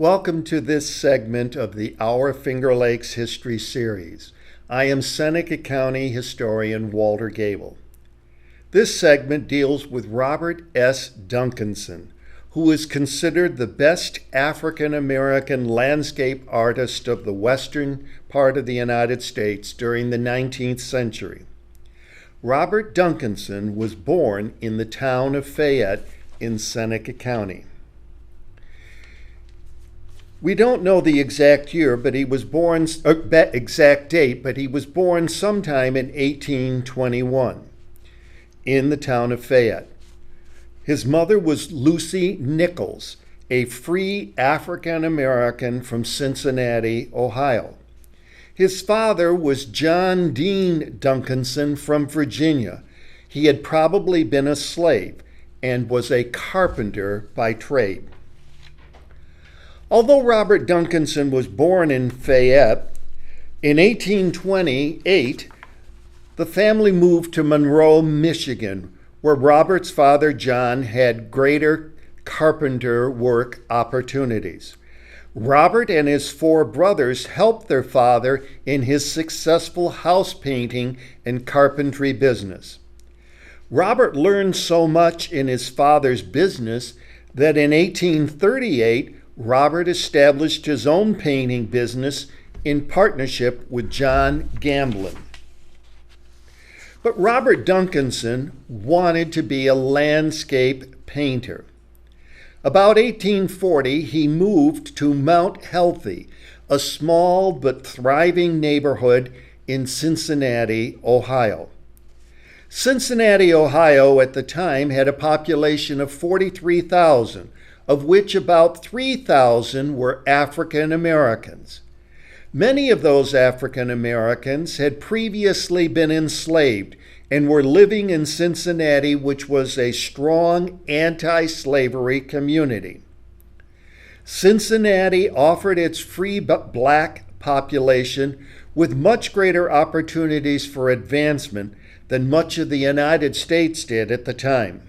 Welcome to this segment of the Our Finger Lakes History Series. I am Seneca County historian Walter Gable. This segment deals with Robert S. Duncanson, who is considered the best African American landscape artist of the western part of the United States during the 19th century. Robert Duncanson was born in the town of Fayette in Seneca County. We don't know the exact year, but he was born, exact date, but he was born sometime in 1821 in the town of Fayette. His mother was Lucy Nichols, a free African American from Cincinnati, Ohio. His father was John Dean Duncanson from Virginia. He had probably been a slave and was a carpenter by trade. Although Robert Duncanson was born in Fayette, in 1828, the family moved to Monroe, Michigan, where Robert's father, John, had greater carpenter work opportunities. Robert and his four brothers helped their father in his successful house painting and carpentry business. Robert learned so much in his father's business that in 1838, Robert established his own painting business in partnership with John Gamblin. But Robert Duncanson wanted to be a landscape painter. About 1840, he moved to Mount Healthy, a small but thriving neighborhood in Cincinnati, Ohio. Cincinnati, Ohio at the time had a population of 43,000, of which about 3,000 were African Americans. Many of those African Americans had previously been enslaved and were living in Cincinnati, which was a strong anti-slavery community. Cincinnati offered its free black population with much greater opportunities for advancement than much of the United States did at the time.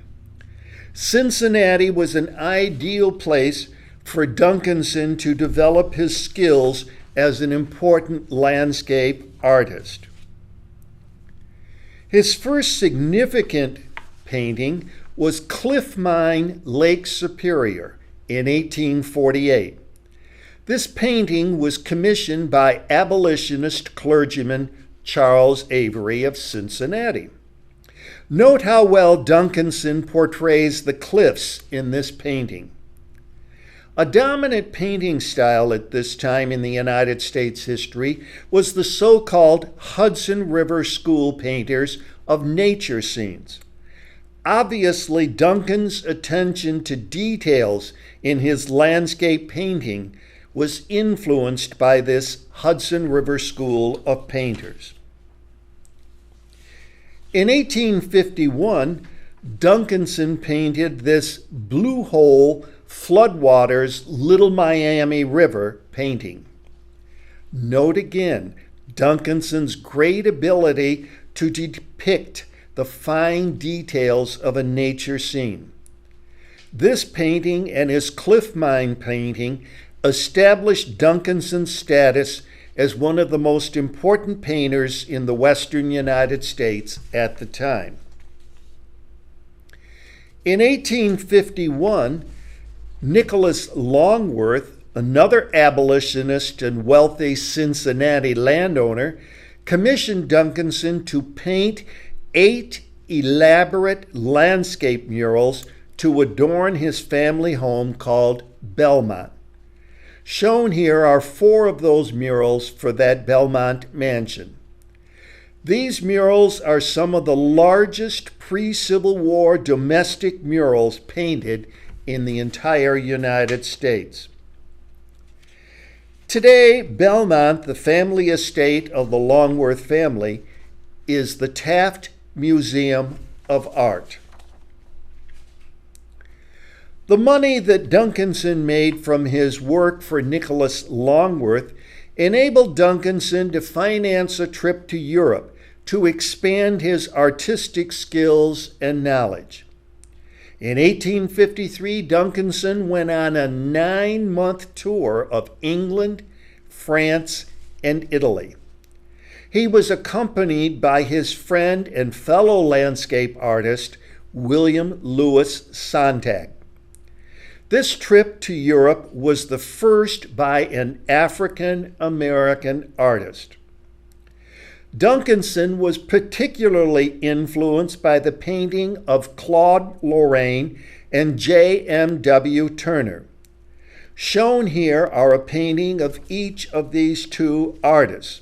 Cincinnati was an ideal place for Duncanson to develop his skills as an important landscape artist. His first significant painting was Cliff Mine, Lake Superior in 1848. This painting was commissioned by abolitionist clergyman Charles Avery of Cincinnati. Note how well Duncanson portrays the cliffs in this painting. A dominant painting style at this time in the United States history was the so-called Hudson River School painters of nature scenes. Obviously, Duncan's attention to details in his landscape painting was influenced by this Hudson River School of painters. In 1851, Duncanson painted this Blue Hole Floodwaters Little Miami River painting. Note again Duncanson's great ability to depict the fine details of a nature scene. This painting and his Cliff Mine painting established Duncanson's status as one of the most important painters in the western United States at the time. In 1851, Nicholas Longworth, another abolitionist and wealthy Cincinnati landowner, commissioned Duncanson to paint 8 elaborate landscape murals to adorn his family home called Belmont. Shown here are 4 of those murals for that Belmont mansion. These murals are some of the largest pre-Civil War domestic murals painted in the entire United States. Today, Belmont, the family estate of the Longworth family, is the Taft Museum of Art. The money that Duncanson made from his work for Nicholas Longworth enabled Duncanson to finance a trip to Europe to expand his artistic skills and knowledge. In 1853, Duncanson went on a 9-month tour of England, France, and Italy. He was accompanied by his friend and fellow landscape artist, William Louis Sontag. This trip to Europe was the first by an African-American artist. Duncanson was particularly influenced by the painting of Claude Lorraine and J.M.W. Turner. Shown here are a painting of each of these two artists.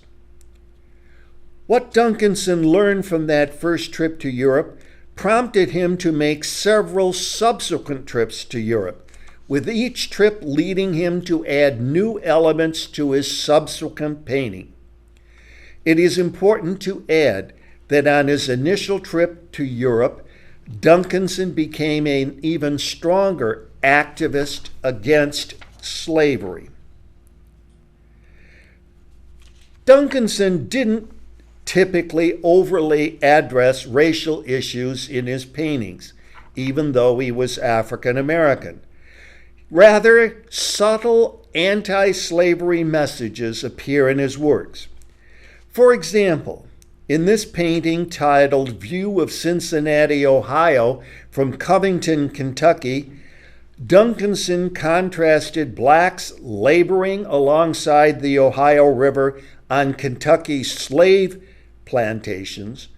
What Duncanson learned from that first trip to Europe prompted him to make several subsequent trips to Europe, with each trip leading him to add new elements to his subsequent painting. It is important to add that on his initial trip to Europe, Duncanson became an even stronger activist against slavery. Duncanson didn't typically overly address racial issues in his paintings, even though he was African American. Rather, subtle anti-slavery messages appear in his works. For example, in this painting titled View of Cincinnati, Ohio from Covington, Kentucky, Duncanson contrasted blacks laboring alongside the Ohio River on Kentucky slave plantations,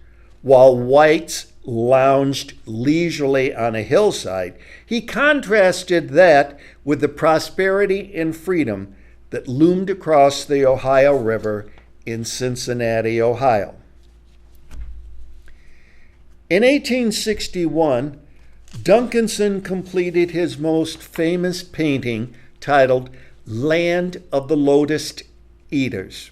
while whites lounged leisurely on a hillside. He contrasted that with the prosperity and freedom that loomed across the Ohio River in Cincinnati, Ohio. In 1861, Duncanson completed his most famous painting titled Land of the Lotus Eaters.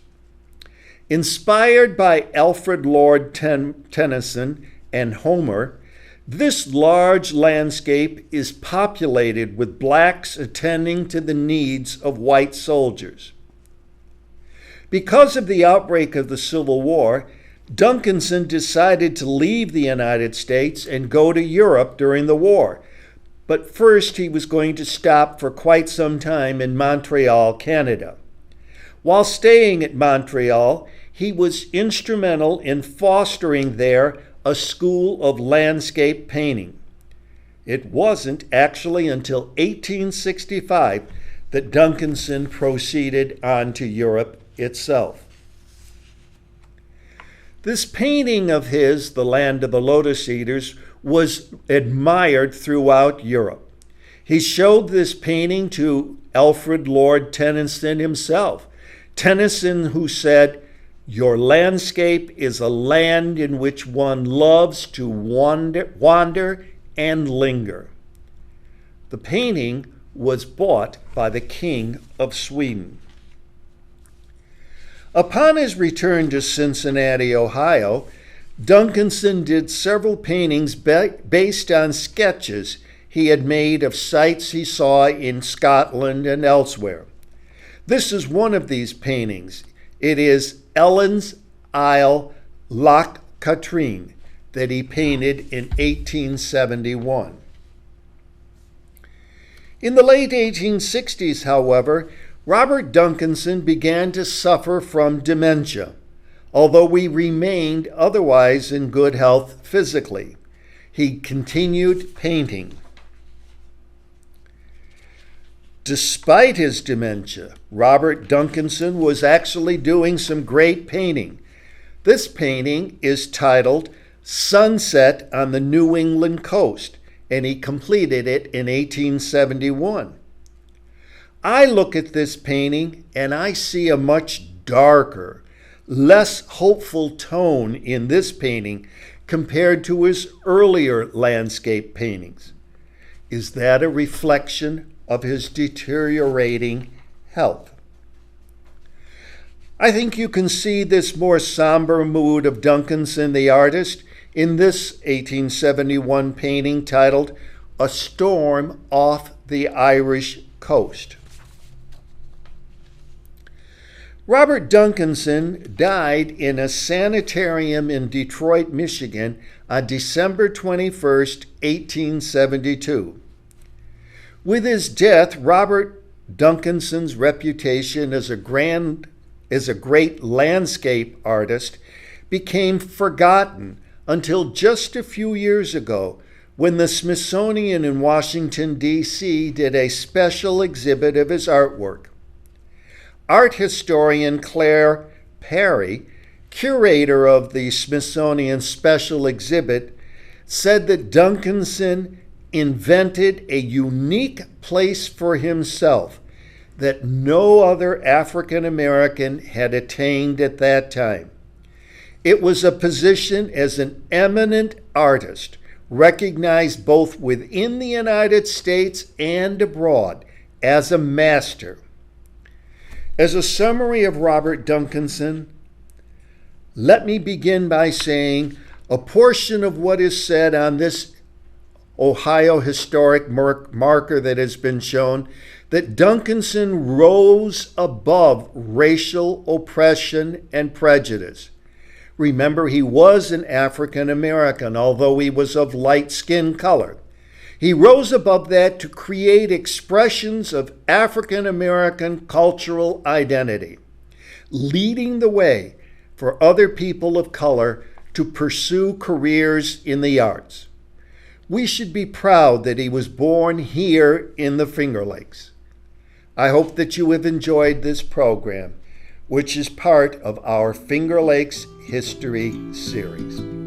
Inspired by Alfred Lord Tennyson and Homer, this large landscape is populated with blacks attending to the needs of white soldiers. Because of the outbreak of the Civil War, Duncanson decided to leave the United States and go to Europe during the war. But first, he was going to stop for quite some time in Montreal, Canada. While staying at Montreal, he was instrumental in fostering there a school of landscape painting. It wasn't actually until 1865 that Duncanson proceeded on to Europe itself. This painting of his, The Land of the Lotus Eaters, was admired throughout Europe. He showed this painting to Alfred Lord Tennyson himself. Tennyson, who said, "Your landscape is a land in which one loves to wander and linger." The painting was bought by the King of Sweden. Upon his return to Cincinnati, Ohio, Duncanson did several paintings based on sketches he had made of sights he saw in Scotland and elsewhere. This is one of these paintings. It is Ellen's Isle, Loch Katrine, that he painted in 1871. In the late 1860s, however, Robert Duncanson began to suffer from dementia, although he remained otherwise in good health physically. He continued painting. Despite his dementia, Robert Duncanson was actually doing some great painting. This painting is titled Sunset on the New England Coast, and he completed it in 1871. I look at this painting and I see a much darker, less hopeful tone in this painting compared to his earlier landscape paintings. Is that a reflection of his deteriorating health? I think you can see this more somber mood of Duncanson the artist in this 1871 painting titled A Storm Off the Irish Coast. Robert Duncanson died in a sanitarium in Detroit, Michigan on December 21st, 1872. With his death, Robert Duncanson's reputation as a great landscape artist became forgotten until just a few years ago when the Smithsonian in Washington, D.C. did a special exhibit of his artwork. Art historian Claire Perry, curator of the Smithsonian special exhibit, said that Duncanson invented a unique place for himself that no other African American had attained at that time. It was a position as an eminent artist, recognized both within the United States and abroad as a master. As a summary of Robert Duncanson, let me begin by saying a portion of what is said on this Ohio historic marker that has been shown, that Duncanson rose above racial oppression and prejudice. Remember, he was an African American, although he was of light skin color. He rose above that to create expressions of African American cultural identity, leading the way for other people of color to pursue careers in the arts. We should be proud that he was born here in the Finger Lakes. I hope that you have enjoyed this program, which is part of our Finger Lakes History series.